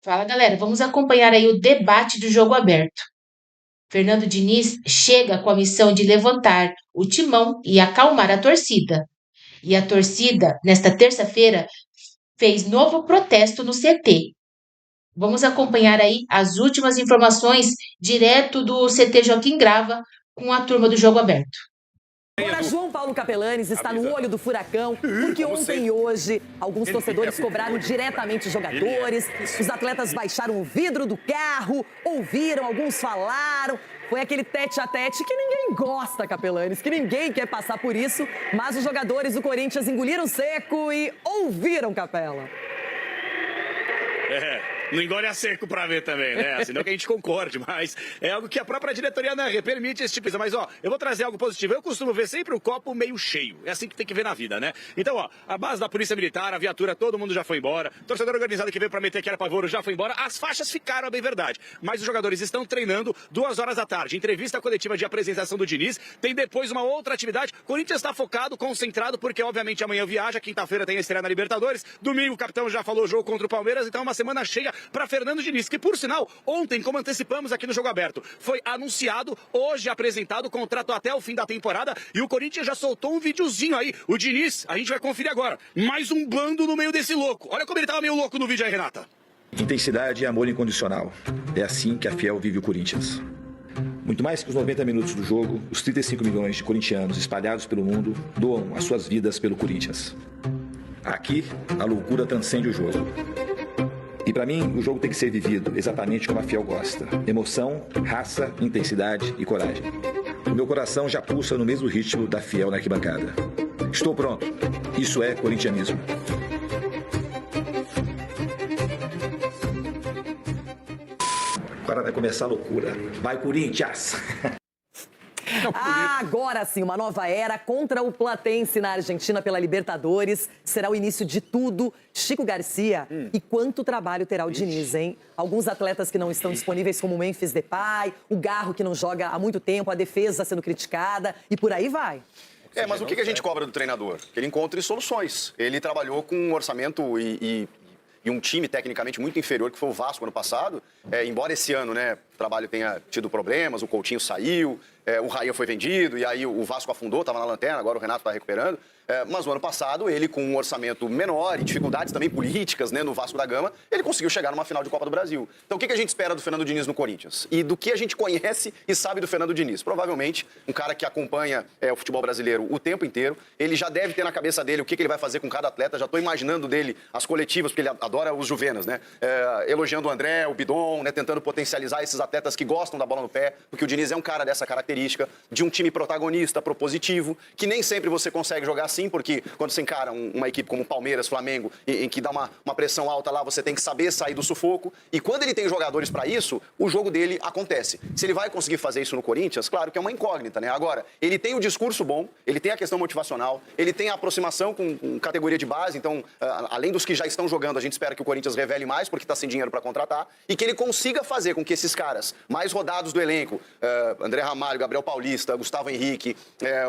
Fala, galera, vamos acompanhar aí o debate do jogo aberto. Fernando Diniz chega com a missão de levantar o timão e acalmar a torcida. E a torcida, nesta terça-feira, fez novo protesto no CT. Vamos acompanhar aí as últimas informações direto do CT Joaquim Grava com a turma do jogo aberto. Agora, João Paulo Capelanes está no olho do furacão, porque ontem e hoje alguns torcedores cobraram diretamente os jogadores, os atletas baixaram o vidro do carro, ouviram, alguns falaram. Foi aquele tete-a-tete que ninguém gosta, Capelanes, que ninguém quer passar por isso, mas os jogadores do Corinthians engoliram seco e ouviram, Capela. Não engole a seco pra ver também, né? Senão que a gente concorde, mas é algo que a própria diretoria não permite esse tipo de coisa. Mas, eu vou trazer algo positivo. Eu costumo ver sempre o copo meio cheio. É assim que tem que ver na vida, né? Então, a base da Polícia Militar, a viatura, todo mundo já foi embora. O torcedor organizado que veio pra meter que era pavoro já foi embora. As faixas ficaram, é bem verdade. Mas os jogadores estão treinando 2 horas da tarde. Entrevista coletiva de apresentação do Diniz. Tem depois uma outra atividade. O Corinthians está focado, concentrado, porque, obviamente, amanhã viaja. Quinta-feira tem a estreia na Libertadores. Domingo, o capitão já falou jogo contra o Palmeiras. Então, é uma semana cheia para Fernando Diniz, que por sinal, ontem, como antecipamos aqui no Jogo Aberto, foi anunciado, hoje apresentado o contrato até o fim da temporada e o Corinthians já soltou um videozinho aí. O Diniz, a gente vai conferir agora, mais um bando no meio desse louco. Olha como ele tava meio louco no vídeo aí, Renata. Intensidade e amor incondicional. É assim que a Fiel vive o Corinthians. Muito mais que os 90 minutos do jogo, os 35 milhões de corintianos espalhados pelo mundo doam as suas vidas pelo Corinthians. Aqui, a loucura transcende o jogo. E para mim, o jogo tem que ser vivido exatamente como a Fiel gosta. Emoção, raça, intensidade e coragem. O meu coração já pulsa no mesmo ritmo da Fiel na arquibancada. Estou pronto. Isso é corintianismo. Agora vai começar a loucura. Vai, Corinthians! Agora sim, uma nova era contra o Platense na Argentina pela Libertadores. Será o início de tudo. Chico Garcia, e quanto trabalho terá o Diniz, hein? Alguns atletas que não estão disponíveis, como o Memphis Depay, o Garro, que não joga há muito tempo, a defesa sendo criticada, e por aí vai. Mas o que a gente cobra do treinador? Que ele encontre soluções. Ele trabalhou com um orçamento e um time tecnicamente muito inferior, que foi o Vasco ano passado. Embora esse ano, né, o trabalho tenha tido problemas, o Coutinho saiu, o Raia foi vendido, e aí o Vasco afundou, estava na lanterna, agora o Renato está recuperando. Mas no ano passado, ele com um orçamento menor e dificuldades também políticas, né, no Vasco da Gama, ele conseguiu chegar numa final de Copa do Brasil. Então o que a gente espera do Fernando Diniz no Corinthians? E do que a gente conhece e sabe do Fernando Diniz? Provavelmente um cara que acompanha o futebol brasileiro o tempo inteiro. Ele já deve ter na cabeça dele o que ele vai fazer com cada atleta. Já estou imaginando dele as coletivas, porque ele adora os juvenas, né? Elogiando o André, o Bidon, né, tentando potencializar esses atletas que gostam da bola no pé, porque o Diniz é um cara dessa característica, de um time protagonista, propositivo, que nem sempre você consegue jogar assim, porque quando você encara uma equipe como Palmeiras, Flamengo, em que dá uma pressão alta lá, você tem que saber sair do sufoco. E quando ele tem jogadores para isso, o jogo dele acontece. Se ele vai conseguir fazer isso no Corinthians, claro que é uma incógnita, né? Agora, ele tem o discurso bom, ele tem a questão motivacional, ele tem a aproximação com categoria de base, então, além dos que já estão jogando, a gente espera que o Corinthians revele mais, porque está sem dinheiro para contratar, e que ele consiga fazer com que esses caras mais rodados do elenco, André Ramalho, Gabriel Paulista, Gustavo Henrique,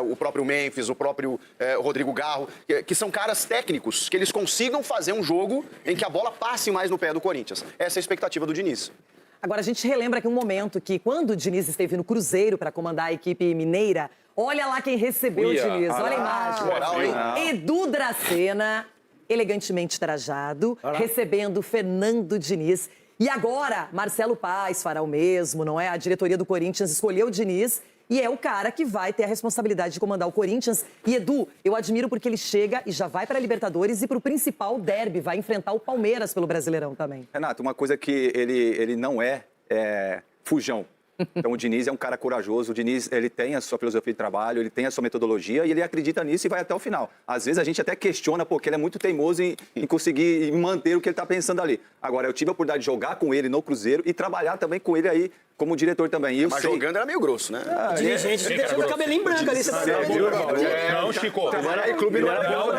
o próprio Memphis, o próprio Rodrigo Garro, que são caras técnicos, que eles consigam fazer um jogo em que a bola passe mais no pé do Corinthians. Essa é a expectativa do Diniz. Agora, a gente relembra aqui um momento que, quando o Diniz esteve no Cruzeiro para comandar a equipe mineira, olha lá quem recebeu o Diniz, olha a imagem. Moral, hein? Edu Dracena, elegantemente trajado, recebendo Fernando Diniz. E agora, Marcelo Paes fará o mesmo, não é? A diretoria do Corinthians escolheu o Diniz e é o cara que vai ter a responsabilidade de comandar o Corinthians. E, Edu, eu admiro porque ele chega e já vai para a Libertadores e para o principal derby, vai enfrentar o Palmeiras pelo Brasileirão também. Renato, uma coisa que ele não é fujão. Então, o Diniz é um cara corajoso, o Diniz ele tem a sua filosofia de trabalho, ele tem a sua metodologia e ele acredita nisso e vai até o final. Às vezes a gente até questiona porque ele é muito teimoso em conseguir manter o que ele está pensando ali. Agora, eu tive a oportunidade de jogar com ele no Cruzeiro e trabalhar também com ele aí como diretor também. E eu Mas sei... jogando era meio grosso, né? Dirigente, deixando o cabelinho branco ali. Você tá Não, Chico. Trabalhar em clube não era bom,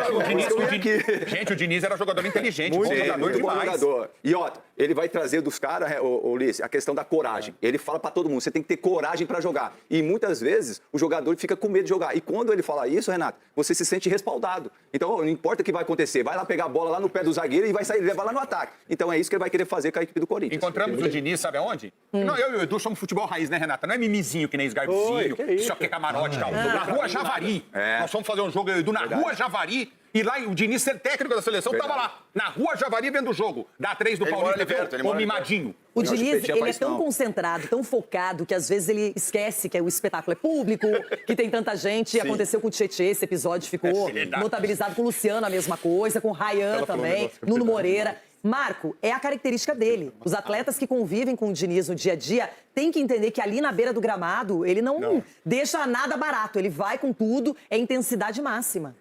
Gente, o Diniz era jogador inteligente, muito bom jogador muito bom demais. jogador. E ó, ele vai trazer dos caras, Ulisses, a questão da coragem. Ele fala pra todo mundo, você tem que ter coragem pra jogar. E muitas vezes o jogador fica com medo de jogar. E quando ele fala isso, Renato, você se sente respaldado. Então não importa o que vai acontecer, vai lá pegar a bola lá no pé do zagueiro e vai sair, levar lá no ataque. Então é isso que ele vai querer fazer com a equipe do Corinthians. Encontramos o Diniz, sabe aonde? Não, eu e o Edu somos futebol raiz, né, Renata? Não é mimizinho que nem esgarbozinho, que só quer camarote e tal. Na Rua Javari. Nós fomos fazer um jogo, eu e o Edu, na Rua Javari. E lá o Diniz, ser técnico da seleção, tava lá, na Rua Javari, vendo o jogo. Da 3 do Paulista, o mimadinho. O Diniz, ele é tão concentrado, tão focado, que às vezes ele esquece que o espetáculo é público, que tem tanta gente. Aconteceu com o Tietê, esse episódio ficou notabilizado com o Luciano, a mesma coisa, com o Ryan também, Nuno Moreira. Marco, é a característica dele. Os atletas que convivem com o Diniz no dia a dia têm que entender que ali na beira do gramado, ele não deixa nada barato, ele vai com tudo, é intensidade máxima.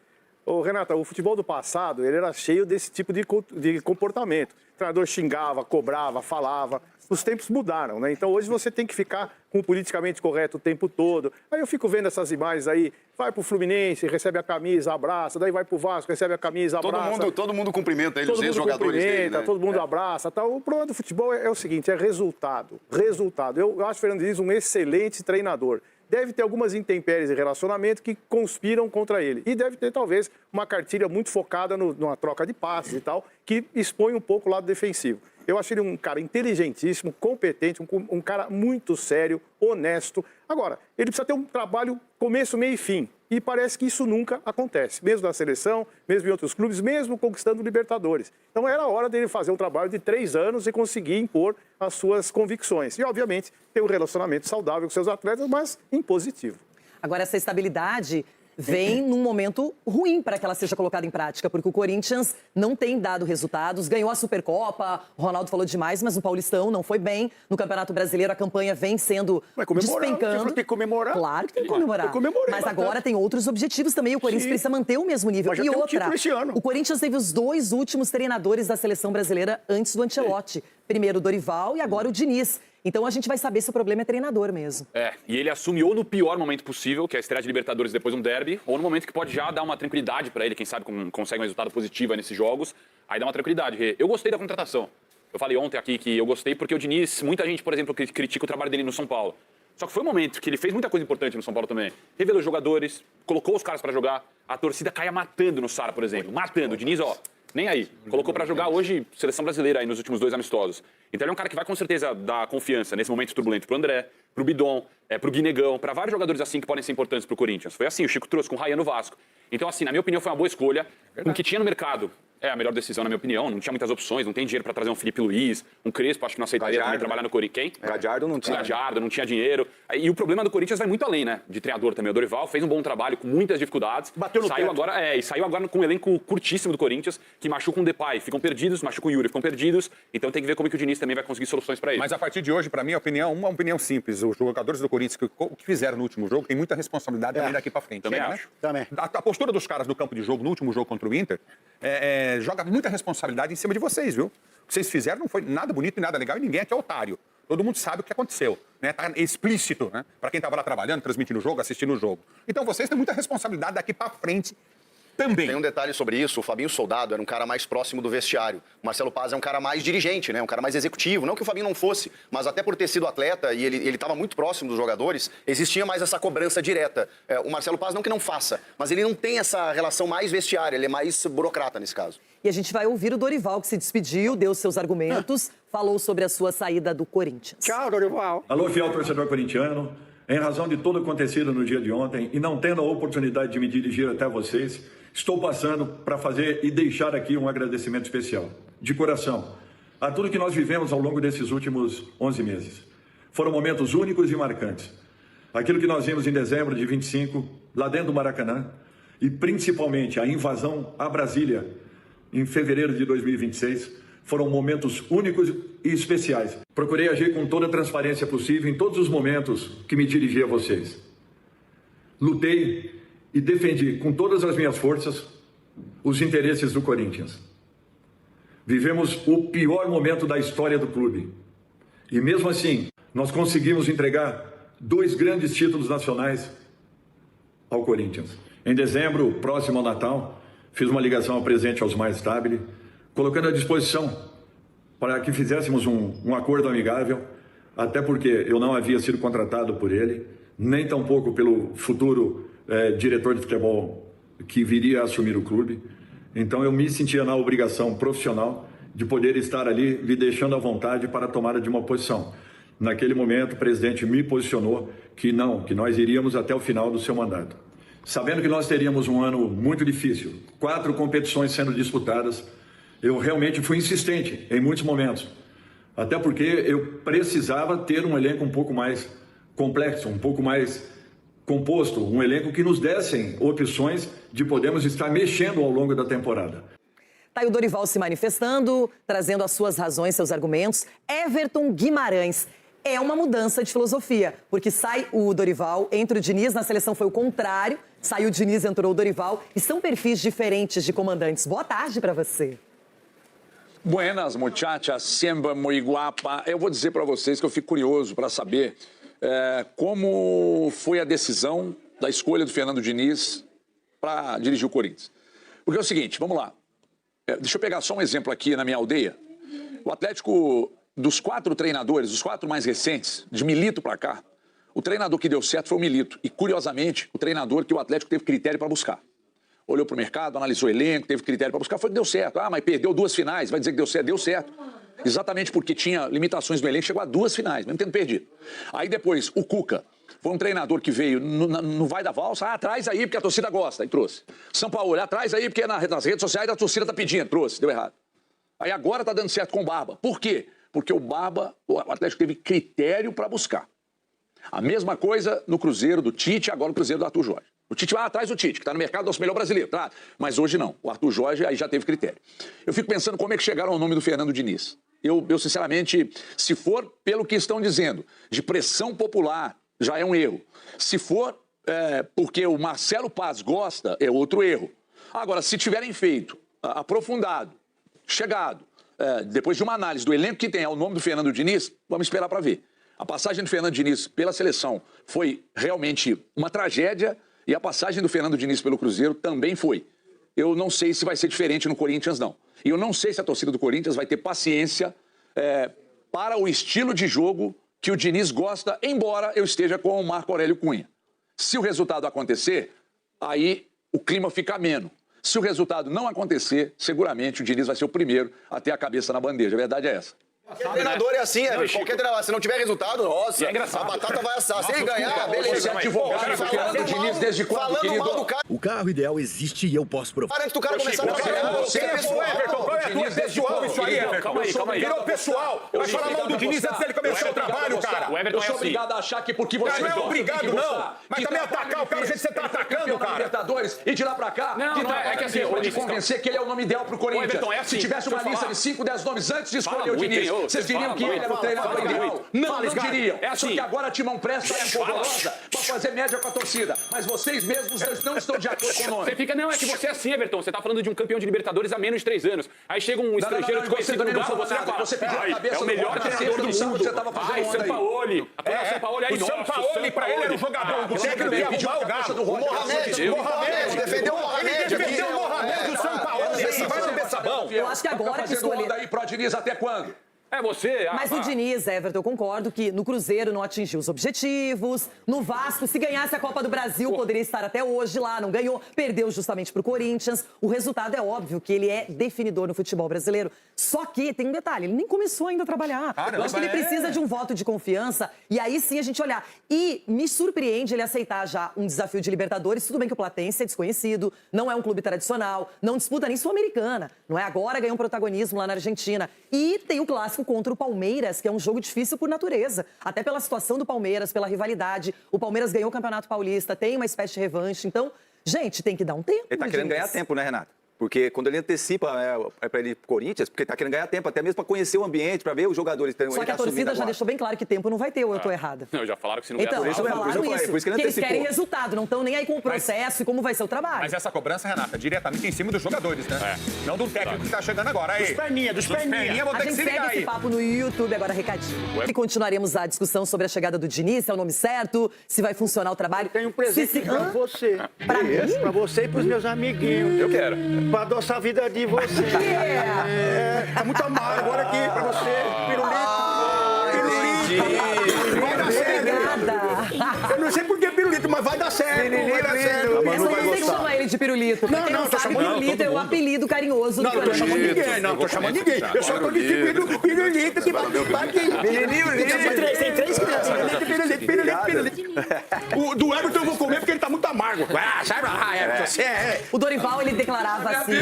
Ô, Renata, o futebol do passado, ele era cheio desse tipo de comportamento. O treinador xingava, cobrava, falava. Os tempos mudaram, né? Então hoje você tem que ficar com o politicamente correto o tempo todo. Aí eu fico vendo essas imagens aí, vai pro Fluminense, recebe a camisa, abraça, daí vai pro Vasco, recebe a camisa, abraça. Todo mundo cumprimenta ele, os ex-jogadores dele, né? Todo mundo abraça, tal. O problema do futebol é o seguinte, é resultado. Resultado. Eu acho o Fernando Diniz um excelente treinador. Deve ter algumas intempéries de relacionamento que conspiram contra ele. E deve ter, talvez, uma cartilha muito focada numa troca de passes e tal, que expõe um pouco o lado defensivo. Eu acho ele um cara inteligentíssimo, competente, um cara muito sério, honesto. Agora, ele precisa ter um trabalho começo, meio e fim. E parece que isso nunca acontece, mesmo na seleção, mesmo em outros clubes, mesmo conquistando Libertadores. Então era hora dele fazer um trabalho de 3 anos e conseguir impor as suas convicções. E, obviamente, ter um relacionamento saudável com seus atletas, mas em positivo. Agora, essa estabilidade vem num momento ruim para que ela seja colocada em prática, porque o Corinthians não tem dado resultados, ganhou a Supercopa, o Ronaldo falou demais, mas no Paulistão não foi bem, no Campeonato Brasileiro a campanha vem sendo despencando. Tem que comemorar. Claro que tem que comemorar. Mas agora tem outros objetivos também, o Corinthians precisa manter o mesmo nível. E outra, o Corinthians teve os 2 últimos treinadores da seleção brasileira antes do Ancelotti. Primeiro o Dorival e agora o Diniz. Então a gente vai saber se o problema é treinador mesmo. E ele assume ou no pior momento possível, que é a estreia de Libertadores depois de um derby, ou no momento que pode já dar uma tranquilidade para ele, quem sabe consegue um resultado positivo nesses jogos, aí dá uma tranquilidade. Eu gostei da contratação. Eu falei ontem aqui que eu gostei porque o Diniz, muita gente, por exemplo, critica o trabalho dele no São Paulo. Só que foi um momento que ele fez muita coisa importante no São Paulo também. Revelou os jogadores, colocou os caras para jogar, a torcida caia matando no Sara, por exemplo. Matando. O Diniz, nem aí. Colocou pra jogar hoje seleção brasileira aí nos últimos 2 amistosos. Então ele é um cara que vai com certeza dar confiança nesse momento turbulento pro André, pro Bidon, pro Guinegão, pra vários jogadores assim que podem ser importantes pro Corinthians. Foi assim, o Chico trouxe com o Ryan no Vasco. Então assim, na minha opinião foi uma boa escolha. Com o que tinha no mercado, é a melhor decisão na minha opinião. Não tinha muitas opções, não tem dinheiro pra trazer um Felipe Luiz, um Crespo, acho que não aceitaria também trabalhar no Corinthians. Quem? Gadiardo não tinha. Gadiardo não tinha dinheiro. E o problema do Corinthians vai muito além, né? De treinador também. O Dorival fez um bom trabalho com muitas dificuldades. Bateu no saiu teto. agora, e saiu agora com um elenco curtíssimo do Corinthians, que machuca o Depay, ficam perdidos, machuca o Yuri, ficam perdidos. Então tem que ver como que o Diniz também vai conseguir soluções pra ele. Mas a partir de hoje, pra mim, uma opinião simples. Os jogadores do Corinthians, o que fizeram no último jogo, tem muita responsabilidade também daqui pra frente. Também né? acho. Também. A postura dos caras do campo de jogo, no último jogo contra o Inter, joga muita responsabilidade em cima de vocês, viu? O que vocês fizeram não foi nada bonito e nada legal e ninguém aqui é otário. Todo mundo sabe o que aconteceu, né? Tá explícito, né? Pra quem tava lá trabalhando, transmitindo o jogo, assistindo o jogo. Então vocês têm muita responsabilidade daqui pra frente também. Tem um detalhe sobre isso, o Fabinho Soldado era um cara mais próximo do vestiário. O Marcelo Paz é um cara mais dirigente, né? Um cara mais executivo. Não que o Fabinho não fosse, mas até por ter sido atleta e ele estava muito próximo dos jogadores, existia mais essa cobrança direta. O Marcelo Paz não que não faça, mas ele não tem essa relação mais vestiária, ele é mais burocrata nesse caso. E a gente vai ouvir o Dorival, que se despediu, deu seus argumentos, falou sobre a sua saída do Corinthians. Tchau, Dorival. Alô, fiel torcedor corintiano. Em razão de tudo acontecido no dia de ontem e não tendo a oportunidade de me dirigir até vocês, estou passando para fazer e deixar aqui um agradecimento especial, de coração, a tudo que nós vivemos ao longo desses últimos 11 meses. Foram momentos únicos e marcantes. Aquilo que nós vimos em dezembro de 25, lá dentro do Maracanã, e principalmente a invasão a Brasília, em fevereiro de 2026, foram momentos únicos e especiais. Procurei agir com toda a transparência possível em todos os momentos que me dirigi a vocês. Lutei e defendi com todas as minhas forças os interesses do Corinthians. Vivemos o pior momento da história do clube. E mesmo assim, nós conseguimos entregar 2 grandes títulos nacionais ao Corinthians. Em dezembro, próximo ao Natal, fiz uma ligação ao presidente Osmar Stabile, colocando à disposição para que fizéssemos um acordo amigável, até porque eu não havia sido contratado por ele, nem tampouco pelo futuro diretor de futebol que viria a assumir o clube. Então eu me sentia na obrigação profissional de poder estar ali me deixando à vontade para a tomada de uma posição. Naquele momento, o presidente me posicionou que nós iríamos até o final do seu mandato. Sabendo que nós teríamos um ano muito difícil, 4 competições sendo disputadas, eu realmente fui insistente em muitos momentos. Até porque eu precisava ter um elenco um pouco mais complexo, um pouco mais composto, um elenco que nos dessem opções de podermos estar mexendo ao longo da temporada. Tá aí o Dorival se manifestando, trazendo as suas razões, seus argumentos. Everton Guimarães. É uma mudança de filosofia, porque sai o Dorival, entra o Diniz, na seleção foi o contrário, saiu o Diniz, entrou o Dorival, e são perfis diferentes de comandantes. Boa tarde para você. Buenas, muchachas, siempre muy guapa. Eu vou dizer para vocês que eu fico curioso para saber como foi a decisão da escolha do Fernando Diniz para dirigir o Corinthians. Porque é o seguinte, vamos lá. Deixa eu pegar só um exemplo aqui na minha aldeia. O Atlético, dos 4 treinadores, os 4 mais recentes, de Milito para cá, o treinador que deu certo foi o Milito. E, curiosamente, o treinador que o Atlético teve critério para buscar. Olhou para o mercado, analisou o elenco, teve critério para buscar, foi que deu certo. Ah, mas perdeu 2 finais, vai dizer que deu certo? Deu certo. Exatamente porque tinha limitações no elenco, chegou a 2 finais, mesmo tendo perdido. Aí depois, o Cuca, foi um treinador que veio no vai da valsa, traz aí porque a torcida gosta, e trouxe. São Paulo, traz aí porque nas redes sociais a torcida tá pedindo, trouxe, deu errado. Aí agora tá dando certo com o Barba. Por quê? Porque o Barba, o Atlético teve critério para buscar. A mesma coisa no Cruzeiro do Tite, agora no Cruzeiro do Arthur Jorge. O Tite, traz o Tite, que está no mercado, nosso melhor brasileiro, traz. Mas hoje não. O Arthur Jorge aí já teve critério. Eu fico pensando como é que chegaram ao nome do Fernando Diniz. Eu sinceramente, se for pelo que estão dizendo, de pressão popular, já é um erro. Se for porque o Marcelo Paz gosta, é outro erro. Agora, se tiverem feito, aprofundado, chegado, depois de uma análise do elenco que tem ao nome do Fernando Diniz, vamos esperar para ver. A passagem do Fernando Diniz pela seleção foi realmente uma tragédia e a passagem do Fernando Diniz pelo Cruzeiro também foi. Eu não sei se vai ser diferente no Corinthians, não. E eu não sei se a torcida do Corinthians vai ter paciência para o estilo de jogo que o Diniz gosta, embora eu esteja com o Marco Aurélio Cunha. Se o resultado acontecer, aí o clima fica ameno. Se o resultado não acontecer, seguramente o Diniz vai ser o primeiro a ter a cabeça na bandeja. A verdade é essa. Qualquer treinador é assim, qualquer treinador. Se não tiver resultado, nossa, a batata vai assar. Se ele ganhar, beleza. Você é advogado do Fernando Diniz desde quando, querido? O carro ideal existe e eu posso provar. Para antes do cara começar a trabalhar. Você é pessoal, qual é a tua pessoal isso aí, Everton? Calma aí. Virou pessoal. Vai falar mal do Diniz antes dele começar o trabalho, cara. Eu sou obrigado a achar que porque você... Não é obrigado, não. Mas também atacar o cara do jeito que você tá atacando, cara. Libertadores e de lá pra cá, é que assim, eu vou te convencer que ele é o nome ideal pro Corinthians. Se tivesse uma lista de 5, 10 nomes antes de escolher o Diniz, vocês diriam que ele era o treinador ideal? Não diriam. Só que agora a Timão Presta é empolvorosa pra fazer média com a torcida. Mas vocês mesmos não estão de acordo com o nome. Você fica, não, é que você é assim, Everton. Você tá falando de um campeão de Libertadores há menos de 3 anos. Aí chega um estrangeiro desconhecido no Galo, você fala, você pediu a cabeça é o melhor treinador do mundo. Você tava fazendo São Paulo. A São Paulo aí, o São Paulo, pra ele era o jogador. O técnico que ia arrumar o Galo. O Mohamed, defendeu o Mohamed. Defendeu o Mohamed do São Paulo. Vai beber sabão. Eu acho que agora que escolher... aí pro Diniz até quando? É você. Mas o Diniz, Everton, eu concordo que no Cruzeiro não atingiu os objetivos. No Vasco, se ganhasse a Copa do Brasil, poderia estar até hoje lá. Não ganhou, perdeu justamente pro Corinthians. O resultado é óbvio que ele é definidor no futebol brasileiro. Só que tem um detalhe, ele nem começou ainda a trabalhar. Eu acho que ele precisa de um voto de confiança. E aí sim a gente olhar. E me surpreende ele aceitar já um desafio de Libertadores. Tudo bem que o Platense é desconhecido, não é um clube tradicional, não disputa nem Sul-Americana. Não é agora, ganhou um protagonismo lá na Argentina. E tem o clássico contra o Palmeiras, que é um jogo difícil por natureza. Até pela situação do Palmeiras, pela rivalidade. O Palmeiras ganhou o Campeonato Paulista, tem uma espécie de revanche. Então, gente, tem que dar um tempo. Ele tá querendo ganhar tempo, né, Renato? Porque quando ele antecipa para ele ir pro Corinthians, porque tá querendo ganhar tempo, até mesmo para conhecer o ambiente, para ver os jogadores. Só que a torcida já deixou bem claro que tempo não vai ter, ou eu tô errada? Não, já falaram que se não Então, ganhar... falaram isso, por isso que ele eles antecipou. querem resultado, não estão nem aí com o processo e como vai ser o trabalho. Mas essa cobrança, Renata, diretamente em cima dos jogadores, né? Não do técnico que tá chegando agora. Aí. Dos perninha. Vou A ter que gente se ligar segue esse aí. papo no YouTube, agora recadinho. E continuaremos a discussão sobre a chegada do Diniz, se é o nome certo, se vai funcionar o trabalho. Tem um presente pra você. Pra mim? Pra você e pros meus amiguinhos. Eu quero. Pra adoçar a vida de você. Tá muito amargo agora aqui pra você. Pirulito. Vai dar certo. Obrigada. Eu não sei por que pirulito, mas vai dar certo. Vai dar certo. É só você que chama ele de pirulito. Pra quem não tô sabe, chamando pirulito é o apelido carinhoso do Não, tô chamando ninguém. Não, tô chamando ninguém. Eu só tô distribuindo pirulito que vai aqui. Tem três crianças. Pirulito. O do Everton eu vou comer porque ele tá muito amargo. Ah, sai pra lá, Everton. Você é... O Dorival, ele declarava assim...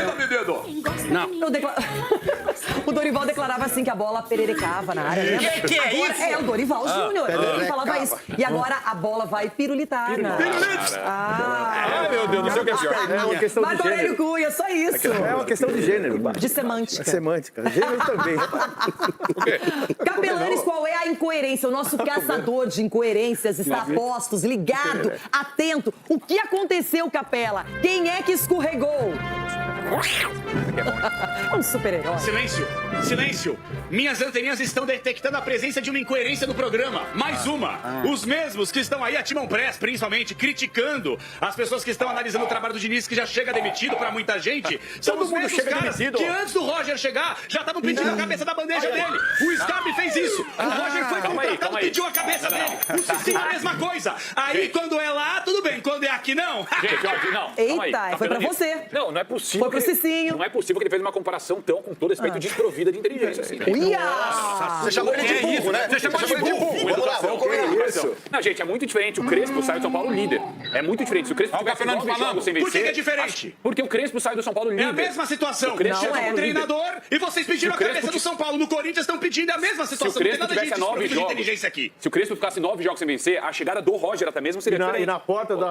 O Dorival declarava assim que a bola pererecava na área. Né? Que é Agora, isso? É, o Dorival Júnior. Ele falava isso. E agora a bola vai pirulitar. Ai, meu Deus, não sei o que é pior. É uma questão de Marco Aurélio gênero. Cunha, só isso. É uma questão de gênero. De semântica. Semântica. Gênero também. Capelanes, qual é a incoerência? O nosso caçador de incoerências está a postos, ligado, atento. O que aconteceu, Capela? Quem é que escorregou? Um super-herói. Silêncio! Silêncio! Minhas anteninhas estão detectando a presença de uma incoerência no programa. Mais uma! Os mesmos que estão aí, a Timon Press, principalmente, criticando as pessoas que estão analisando o trabalho do Diniz, que já chega demitido pra muita gente, são Todo os mundo mesmos chega caras demitido. que antes do Roger chegar, já estavam pedindo a cabeça da bandeja dele. O Scarpe fez isso. O Roger foi contratado, pediu a cabeça dele. O Cicinho a mesma coisa. Aí, quando é lá, tudo bem. Quando é aqui, não. Gente, ó, não. Eita, foi pra você. Não, não é possível. Foi pro Cicinho. Não é possível que ele fez uma comparação tão, com todo respeito, desprovida de inteligência. Assim, né? Você chamou ele de burro, né? Você chamou ele de burro. Vamos lá, vamos combinar. Isso. Não, gente, é muito diferente. O Crespo sai do São Paulo líder. É muito diferente. Se o Crespo tivesse 9 jogos sem vencer... Por que é diferente? Porque o Crespo sai do São Paulo líder. É a mesma situação. Crespo Chegou é o treinador e vocês pediram a cabeça do São Paulo. No Corinthians estão pedindo a mesma Se o situação. Não tem Crespo nada de tivesse 9 desprovida de jogos... inteligência aqui. Se o Crespo ficasse 9 jogos sem vencer, a chegada do Roger até mesmo seria diferente. E na porta do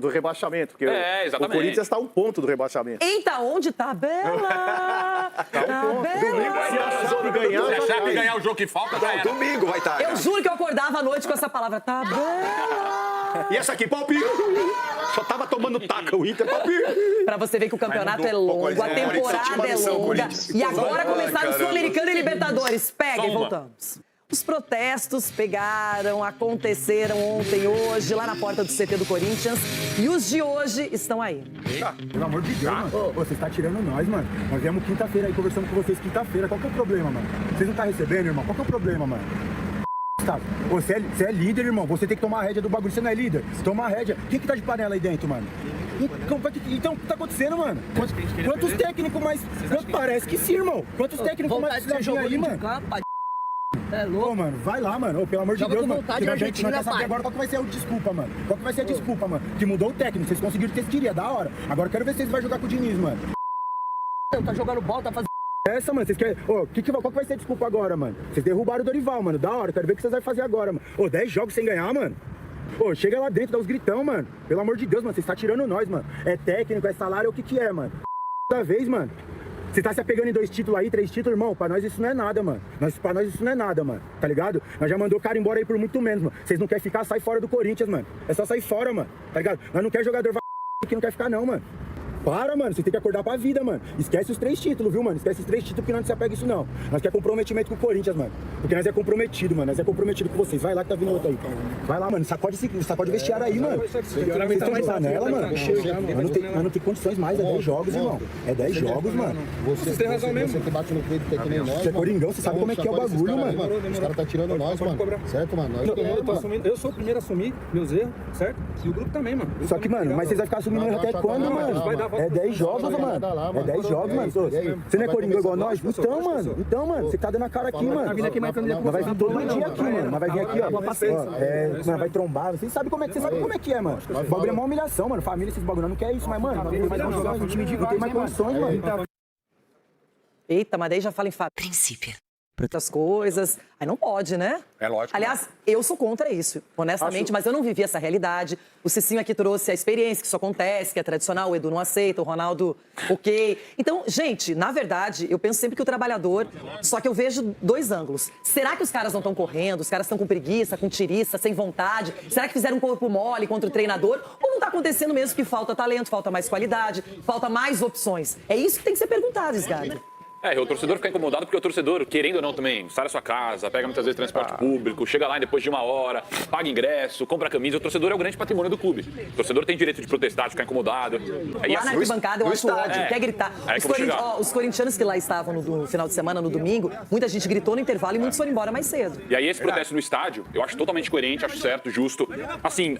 rebaixamento. Porque exatamente. o Corinthians está a um ponto do rebaixamento. Eita, onde tá a Bela? Se a Chape ganhar... Se a Chape ganhar o jogo que falta, já era. Domingo vai estar. Eu juro que eu acordava à noite com essa palavra. Tá Bela. E essa aqui, palpite. Só tava tomando taca o Inter, palpite. Pra você ver que o campeonato é longo, a temporada é longa. E agora começaram o Sul-Americano e Libertadores. Pega e voltamos. Os protestos pegaram, aconteceram ontem, hoje, lá na porta do CT do Corinthians. E os de hoje estão aí. Pelo amor de Deus, mano. Você está tirando nós, mano. Nós viemos quinta-feira aí, conversando com vocês quinta-feira. Qual que é o problema, mano? Vocês não estão recebendo, irmão? Qual que é o problema, mano? Você é líder, irmão. Você tem que tomar a rédea do bagulho. Você não é líder? Toma a rédea. Quem que tá de panela aí dentro, mano? Então, o que tá acontecendo, mano? Quantos técnicos mais... Parece que sim, irmão. Quantos técnicos mais precisam aí, mano? É louco. Ô, mano, vai lá, mano. Ô, pelo amor de Deus, mano. A gente não quer saber agora qual que vai ser a desculpa, mano. Qual que vai ser a desculpa, mano? Que mudou o técnico. Vocês conseguiram o que vocês queriam, da hora. Agora eu quero ver se vocês vão jogar com o Diniz, mano. Tá jogando bola, tá fazendo... Essa, mano, vocês querem... Ô, qual que vai ser a desculpa agora, mano? Vocês derrubaram o Dorival, mano. Da hora, quero ver o que vocês vão fazer agora, mano. Ô, 10 jogos sem ganhar, mano. Ô, chega lá dentro, dá os gritão, mano. Pelo amor de Deus, mano, vocês tá tirando nós, mano. É técnico, é salário, é o que é, mano. Da vez, mano. Você tá se apegando em 2 títulos aí, 3 títulos, irmão? Pra nós isso não é nada, mano. Pra nós isso não é nada, mano. Tá ligado? Nós já mandou o cara embora aí por muito menos, mano. Vocês não querem ficar, sai fora do Corinthians, mano. É só sair fora, mano. Tá ligado? Nós não quer jogador que não quer ficar, não, mano. Para, mano, você tem que acordar pra vida, mano. Esquece os 3 títulos, viu, mano? Esquece os 3 títulos, porque nós não se apega isso, não. Nós quer comprometimento com o Corinthians, mano. Porque nós é comprometido, mano. Nós é comprometido com vocês. Vai lá que tá vindo outro aí. Vai lá, mano. Sacode vestiário aí, mano. Vocês estão de panela, mano. Nós não tem condições mais. É 10 jogos, irmão. É 10 jogos, mano. Você tem razão mesmo. Você que bate no peito, que nem nós. Você é coringão, você sabe como é que é o bagulho, mano. Os caras tá tirando nós, mano. Certo, mano? Eu sou o primeiro a assumir meus erros, certo? E o grupo também, mano. Só que, mano, mas vocês vão ficar assumindo erro até quando, mano? É 10 jogos, mano. É 10 jogos, mano. Você não é coringão igual nós? Então, mano, você tá dando a cara aqui, mano. Nós vai vir todo dia aqui, mano. Nós vai vir aqui, ó. Mano, vai trombar. Vocês sabem como é que é, mano. O bagulho é uma humilhação, mano. Família, esses bagulho não quer isso, mas, mano, não tem mais condições, não tem mais condições, mano. Eita, mas daí já fala em Princípio. outras coisas. Aí não pode, né? É lógico. Aliás, eu sou contra isso, honestamente, mas eu não vivi essa realidade. O Cicinho aqui trouxe a experiência, que isso acontece, que é tradicional, o Edu não aceita, o Ronaldo, ok. Então, gente, na verdade, eu penso sempre que o trabalhador... Só que eu vejo dois ângulos. Será que os caras não estão correndo? Os caras estão com preguiça, com tiriça, sem vontade? Será que fizeram um corpo mole contra o treinador? Ou não está acontecendo mesmo que falta talento, falta mais qualidade, falta mais opções? É isso que tem que ser perguntado, Sgarbi. O torcedor fica incomodado porque o torcedor, querendo ou não também, sai da sua casa, pega muitas vezes transporte público, chega lá depois de 1 hora, paga ingresso, compra camisa. O torcedor é o grande patrimônio do clube. O torcedor tem direito de protestar, de ficar incomodado. Lá na arquibancada eu acho ódio, quer gritar. Os corintianos que lá estavam no final de semana, no domingo, muita gente gritou no intervalo e muitos foram embora mais cedo. E aí esse protesto no estádio, eu acho totalmente coerente, acho certo, justo. Assim,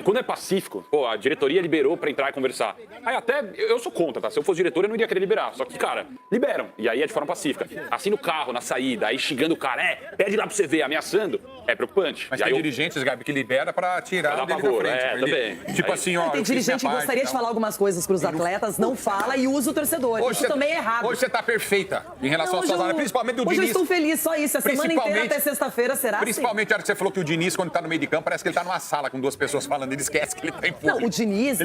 quando é pacífico, a diretoria liberou pra entrar e conversar. Aí até, eu sou contra, tá? Se eu fosse diretor, eu não iria querer liberar. Só que, cara, liberam. E aí é de forma pacífica. Assim no carro, na saída, aí xingando o cara, pede lá pra você ver, ameaçando, é preocupante. Mas tem dirigentes, Gabi, que libera pra tirar dele da frente. Também. Tipo assim, ó... Tem dirigente que gostaria de falar algumas coisas pros atletas, não fala e usa o torcedor. Isso também é errado. Hoje você tá perfeita em relação às suas áreas, principalmente do Diniz. Hoje eu estou feliz, só isso. A semana inteira até sexta-feira será Principalmente a hora que você falou que o Diniz, quando tá no meio de campo, parece que ele tá numa sala com 2 pessoas falando, ele esquece que ele tá em público. Não, o Diniz,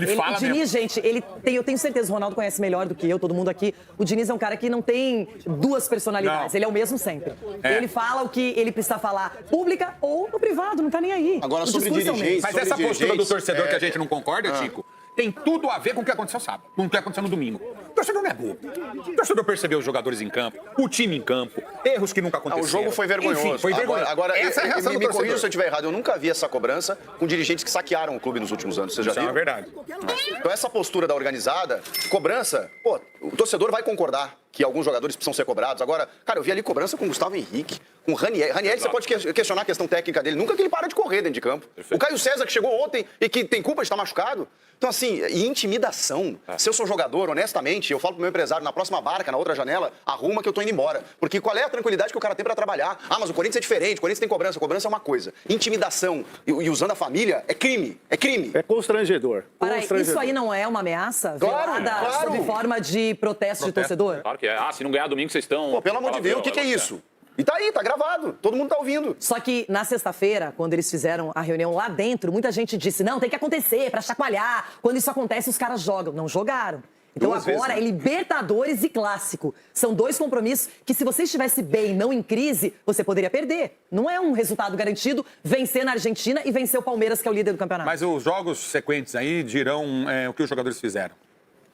gente, eu tenho certeza, o Ronaldo conhece melhor do que eu, todo mundo aqui. O Diniz é um cara que não tem 2 personalidades. Ele é o mesmo sempre. Ele fala o que ele precisa falar, pública ou no privado, não tá nem aí. Agora, sobre dirigentes... Mas essa postura do torcedor que a gente não concorda, Chico, tem tudo a ver com o que aconteceu sábado, com o que aconteceu no domingo. O torcedor não é bobo. O torcedor percebeu os jogadores em campo, o time em campo, erros que nunca aconteceram. O jogo foi vergonhoso. Enfim, foi vergonhoso. Agora essa é a reação me corrija se eu estiver errado. Eu nunca vi essa cobrança com dirigentes que saquearam o clube nos últimos anos. Você já viu? É verdade. Então essa postura da organizada, cobrança, o torcedor vai concordar que alguns jogadores precisam ser cobrados. Agora, cara, eu vi ali cobrança com o Gustavo Henrique, com o Ranieri. Ranieri, você pode questionar a questão técnica dele. Nunca que ele para de correr dentro de campo. Perfeito. O Caio César, que chegou ontem e que tem culpa de estar machucado. Então, assim, e intimidação. Se eu sou jogador, honestamente, eu falo pro meu empresário, na próxima barca, na outra janela, arruma que eu tô indo embora. Porque qual é a tranquilidade que o cara tem pra trabalhar? Mas o Corinthians é diferente, o Corinthians tem cobrança. Cobrança é uma coisa. Intimidação e usando a família é crime. É crime. É constrangedor. Isso aí não é uma ameaça? Claro. Sob forma de protesto de torcedor? Claro que é. Se não ganhar domingo, vocês estão... Pelo amor de Deus, o que é isso? E tá aí, tá gravado. Todo mundo tá ouvindo. Só que na sexta-feira, quando eles fizeram a reunião lá dentro, muita gente disse, não, tem que acontecer pra chacoalhar. Quando isso acontece, os caras jogam. Não jogaram. Então agora é Libertadores e Clássico. São 2 compromissos que, se você estivesse bem, não em crise, você poderia perder. Não é um resultado garantido vencer na Argentina e vencer o Palmeiras, que é o líder do campeonato. Mas os jogos sequentes aí dirão o que os jogadores fizeram.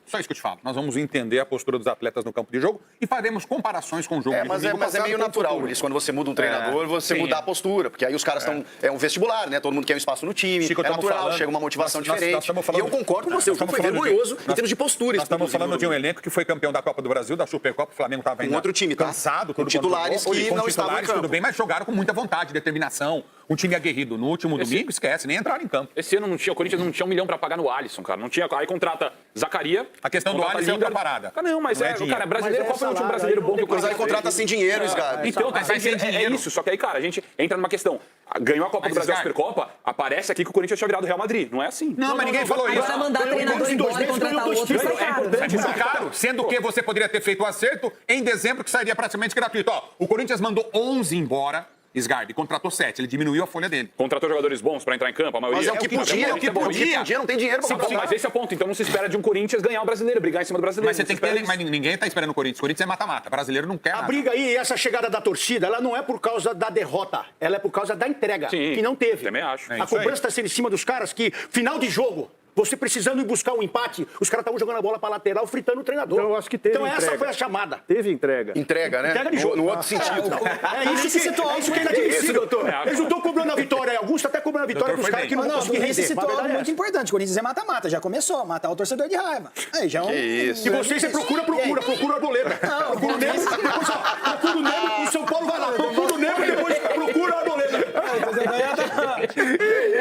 Só isso que eu te falo. Nós vamos entender a postura dos atletas no campo de jogo e faremos comparações com o jogo de domingo. Mas é meio natural, Ulisses. Quando você muda um treinador, você muda a postura. Porque aí os caras estão... É um vestibular, né? Todo mundo quer um espaço no time. Chico, é natural, chega uma motivação diferente. E eu concordo com você. O jogo foi vergonhoso em termos de postura. Nós estamos falando de um elenco que foi campeão da Copa do Brasil, da Supercopa. O Flamengo estava ainda outro time, cansado. Com titulares que não estavam em campo. Tudo bem, mas jogaram com muita vontade, determinação. Um time aguerrido. No último domingo, esquece, nem entraram em campo. Esse ano o Corinthians não tinha 1 milhão pra pagar no Alisson, cara. Não tinha. Aí contrata Zacaria. A questão do Alisson é outra parada. Não, mas cara, brasileiro, qual foi o último brasileiro bom que o Corinthians contrata sem dinheiro, Sgarbi. Então, é isso. Só que aí, cara, a gente entra numa questão. Ganhou a Copa do Brasil, a Supercopa, aparece aqui que o Corinthians tinha virado Real Madrid. Não é assim. Não, mas ninguém falou isso. Agora mandar treinador embora e contratar outro é muito caro. Sendo que você poderia ter feito o acerto em dezembro, que sairia praticamente gratuito. O Corinthians mandou 11 embora. Sgarbi contratou 7, ele diminuiu a folha dele. Contratou jogadores bons pra entrar em campo, a maioria. Mas é o que podia, não tem dinheiro pra contratar. Mas esse é o ponto, então não se espera de um Corinthians ganhar o brasileiro, brigar em cima do brasileiro. Mas você tem que ter, mas ninguém tá esperando o Corinthians. O Corinthians é mata-mata, o brasileiro não quer nada. A briga aí, essa chegada da torcida, ela não é por causa da derrota, ela é por causa da entrega, que não teve. Também acho. A cobrança tá sendo em cima dos caras que, final de jogo, você precisando ir buscar um empate, os caras estavam jogando a bola pra lateral, fritando o treinador. Então eu acho que teve entrega. Essa foi a chamada. Teve entrega. Entrega, né? Entrega de jogo. No outro sentido. É isso que é inadmissível, doutor. Eles não estão cobrando a vitória. Augusto até cobrando a vitória dos caras que não conseguiram render. Você citou algo muito importante. O Corinthians é mata-mata. Já começou a matar o torcedor de raiva. Aí já que isso. E você procura a Arboleda. Procura o Nemo, procura o Nemo, o São Paulo vai lá. Procura o Nemo e depois procura a Arboleda.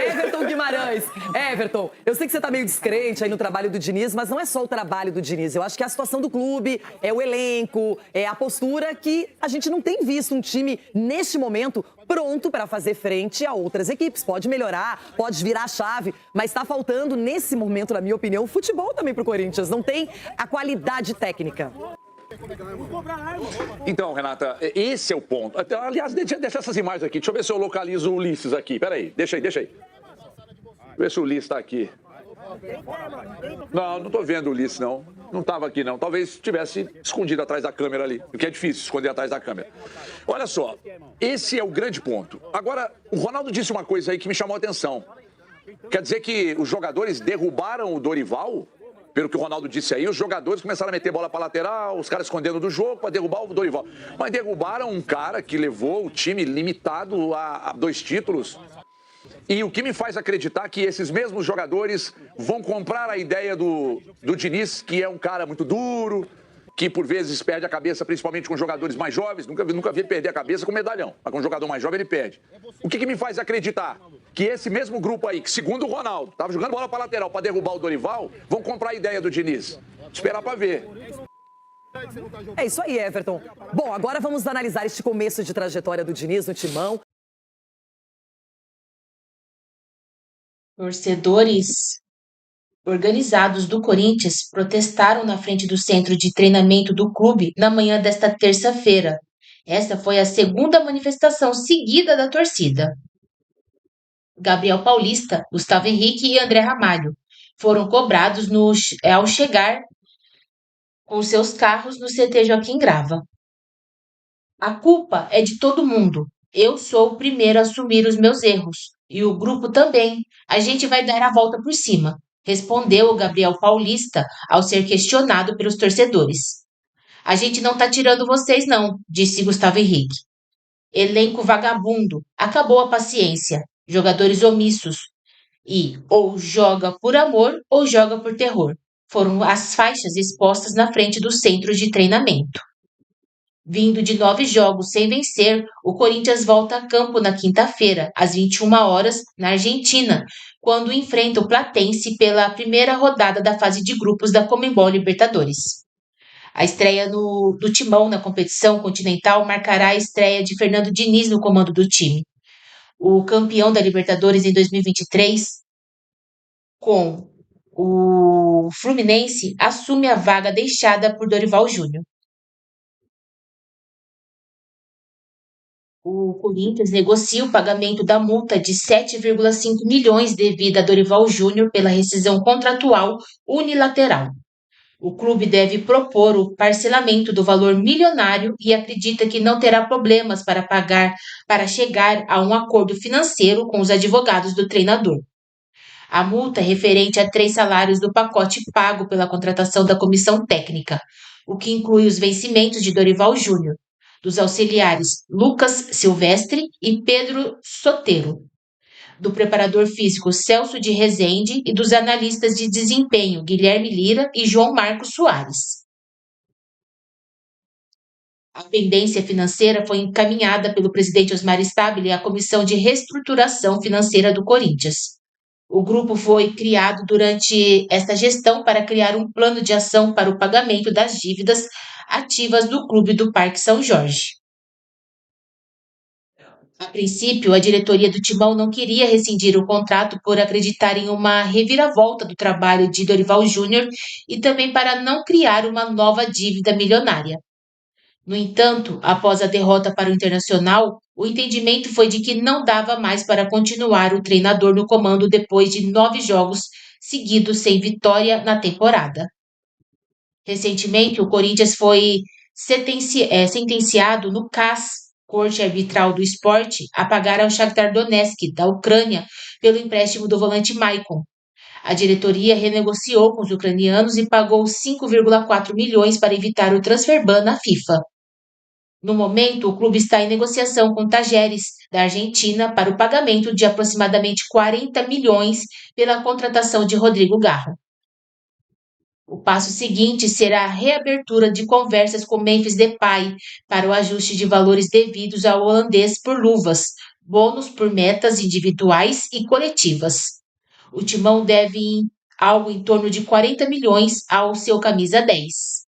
Everton Guimarães. Everton, eu sei que você tá meio descrente aí no trabalho do Diniz, mas não é só o trabalho do Diniz. Eu acho que é a situação do clube, é o elenco, é a postura que a gente não tem visto um time, neste momento, pronto para fazer frente a outras equipes. Pode melhorar, pode virar a chave, mas está faltando, nesse momento, na minha opinião, futebol também pro Corinthians. Não tem a qualidade técnica. Então, Renata, esse é o ponto. Aliás, deixa essas imagens aqui. Deixa eu ver se eu localizo o Ulisses aqui. Peraí, deixa aí. Deixa eu ver se o Ulisses está aqui. Não estou vendo o Ulisses, não. Não estava aqui, não. Talvez estivesse escondido atrás da câmera ali, porque é difícil esconder atrás da câmera. Olha só, esse é o grande ponto. Agora, o Ronaldo disse uma coisa aí que me chamou a atenção. Quer dizer que os jogadores derrubaram o Dorival? Pelo que o Ronaldo disse aí, os jogadores começaram a meter bola para lateral, os caras escondendo do jogo para derrubar o Dorival. Mas derrubaram um cara que levou o time limitado a 2 títulos. E o que me faz acreditar que esses mesmos jogadores vão comprar a ideia do Diniz, que é um cara muito duro, que por vezes perde a cabeça, principalmente com jogadores mais jovens. Nunca vi ele perder a cabeça com medalhão, mas com um jogador mais jovem ele perde. O que me faz acreditar? Que esse mesmo grupo aí, que segundo o Ronaldo, estava jogando bola para lateral para derrubar o Dorival, vão comprar a ideia do Diniz. Esperar para ver. É isso aí, Everton. Bom, agora vamos analisar este começo de trajetória do Diniz no Timão. Torcedores organizados do Corinthians protestaram na frente do centro de treinamento do clube na manhã desta terça-feira. Essa foi a segunda manifestação seguida da torcida. Gabriel Paulista, Gustavo Henrique e André Ramalho foram cobrados ao chegar com seus carros no CT Joaquim Grava. A culpa é de todo mundo. Eu sou o primeiro a assumir os meus erros. E o grupo também. A gente vai dar a volta por cima, respondeu o Gabriel Paulista ao ser questionado pelos torcedores. A gente não tá tirando vocês não, disse Gustavo Henrique. Elenco vagabundo, acabou a paciência. Jogadores omissos. E ou joga por amor ou joga por terror. Foram as faixas expostas na frente do centro de treinamento. Vindo de 9 jogos sem vencer, o Corinthians volta a campo na quinta-feira, às 21 horas, na Argentina, quando enfrenta o Platense pela primeira rodada da fase de grupos da Conmebol Libertadores. A estreia do Timão na competição continental marcará a estreia de Fernando Diniz no comando do time. O campeão da Libertadores em 2023, com o Fluminense, assume a vaga deixada por Dorival Júnior. O Corinthians negocia o pagamento da multa de 7,5 milhões devida a Dorival Júnior pela rescisão contratual unilateral. O clube deve propor o parcelamento do valor milionário e acredita que não terá problemas para chegar a um acordo financeiro com os advogados do treinador. A multa é referente a 3 salários do pacote pago pela contratação da comissão técnica, o que inclui os vencimentos de Dorival Júnior, dos auxiliares Lucas Silvestre e Pedro Soteiro, do preparador físico Celso de Rezende e dos analistas de desempenho Guilherme Lira e João Marcos Soares. A pendência financeira foi encaminhada pelo presidente Osmar Stabile à Comissão de Reestruturação Financeira do Corinthians. O grupo foi criado durante esta gestão para criar um plano de ação para o pagamento das dívidas ativas do Clube do Parque São Jorge. A princípio, a diretoria do Timão não queria rescindir o contrato por acreditar em uma reviravolta do trabalho de Dorival Júnior e também para não criar uma nova dívida milionária. No entanto, após a derrota para o Internacional, o entendimento foi de que não dava mais para continuar o treinador no comando depois de 9 jogos seguidos sem vitória na temporada. Recentemente, o Corinthians foi sentenciado no CAS, Corte Arbitral do Esporte, a pagar ao Shakhtar Donetsk, da Ucrânia, pelo empréstimo do volante Maicon. A diretoria renegociou com os ucranianos e pagou 5,4 milhões para evitar o transfer ban na FIFA. No momento, o clube está em negociação com Tajeres, da Argentina, para o pagamento de aproximadamente 40 milhões pela contratação de Rodrigo Garro. O passo seguinte será a reabertura de conversas com Memphis Depay para o ajuste de valores devidos ao holandês por luvas, bônus por metas individuais e coletivas. O Timão deve algo em torno de 40 milhões ao seu camisa 10.